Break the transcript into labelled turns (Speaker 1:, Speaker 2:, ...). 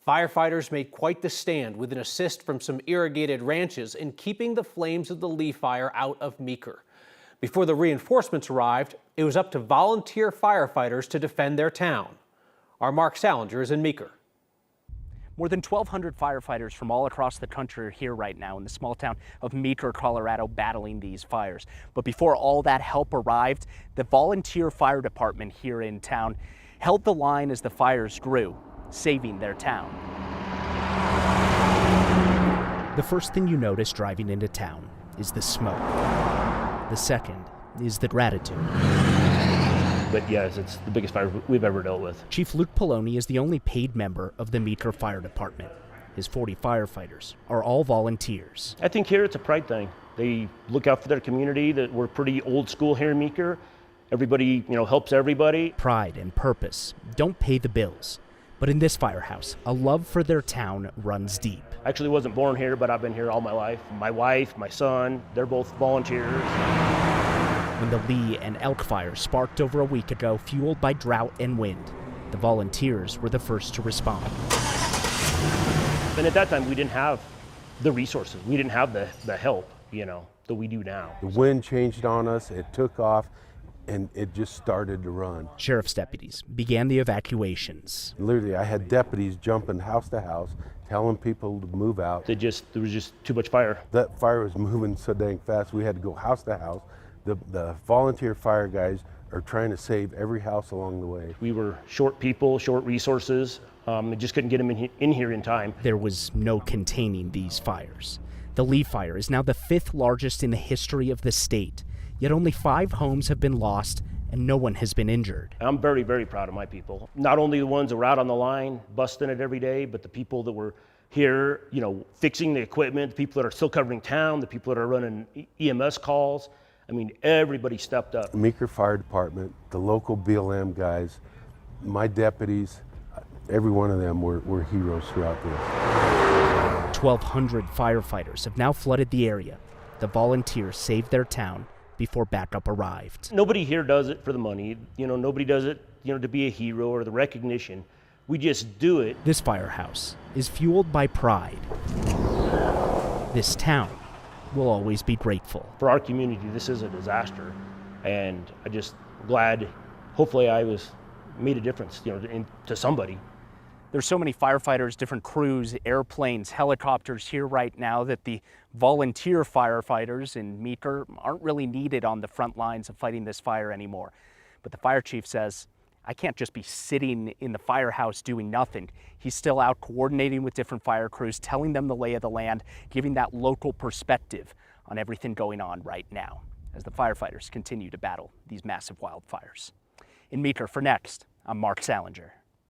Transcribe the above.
Speaker 1: Firefighters made quite the stand with an assist from some irrigated ranches in keeping the flames of the Lee fire out of Meeker. Before the reinforcements arrived, it was up to volunteer firefighters to defend their town. Our Mark Salinger is in Meeker.
Speaker 2: More than 1,200 firefighters from all across the country are here right now in the small town of Meeker, Colorado, battling these fires. But before all that help arrived, the Volunteer Fire Department here in town held the line as the fires grew, saving their town. The first thing you notice driving into town is the smoke. The second is the gratitude.
Speaker 3: But yes, it's the biggest fire we've ever dealt with.
Speaker 2: Chief Luke Poloni is the only paid member of the Meeker Fire Department. His 40 firefighters are all volunteers.
Speaker 3: I think here it's a pride thing. They look out for their community. That we're pretty old school here in Meeker. Everybody, helps everybody.
Speaker 2: Pride and purpose don't pay the bills. But in this firehouse, a love for their town runs deep.
Speaker 3: I actually wasn't born here, but I've been here all my life. My wife, my son, they're both volunteers.
Speaker 2: When the Lee and Elk fires sparked over a week ago, fueled by drought and wind, the volunteers were the first to respond.
Speaker 3: And at that time, we didn't have the resources. We didn't have the help, that we do now.
Speaker 4: The wind changed on us, it took off, and it just started to run.
Speaker 2: Sheriff's deputies began the evacuations.
Speaker 4: Literally, I had deputies jumping house to house, telling people to move out.
Speaker 3: There was just too much fire.
Speaker 4: That fire was moving so dang fast, we had to go house to house. The volunteer fire guys are trying to save every house along the way.
Speaker 3: We were short people, short resources. We just couldn't get them in here in time.
Speaker 2: There was no containing these fires. The Lee fire is now the 5th largest in the history of the state. Yet only 5 homes have been lost and no one has been injured.
Speaker 3: I'm very, very proud of my people. Not only the ones that were out on the line, busting it every day, but the people that were here, fixing the equipment, the people that are still covering town, the people that are running EMS calls. I mean, everybody stepped up.
Speaker 4: Meeker Fire Department, the local BLM guys, my deputies, every one of them were heroes throughout this.
Speaker 2: 1,200 firefighters have now flooded the area. The volunteers saved their town before backup arrived.
Speaker 3: Nobody here does it for the money. Nobody does it, to be a hero or the recognition. We just do it.
Speaker 2: This firehouse is fueled by pride. This town will always be grateful.
Speaker 3: For our community, this is a disaster. And I'm just glad, hopefully made a difference, to somebody.
Speaker 2: There's so many firefighters, different crews, airplanes, helicopters here right now that the volunteer firefighters in Meeker aren't really needed on the front lines of fighting this fire anymore. But the fire chief says, I can't just be sitting in the firehouse doing nothing. He's still out coordinating with different fire crews, telling them the lay of the land, giving that local perspective on everything going on right now as the firefighters continue to battle these massive wildfires. In Meeker, for Next, I'm Mark Salinger.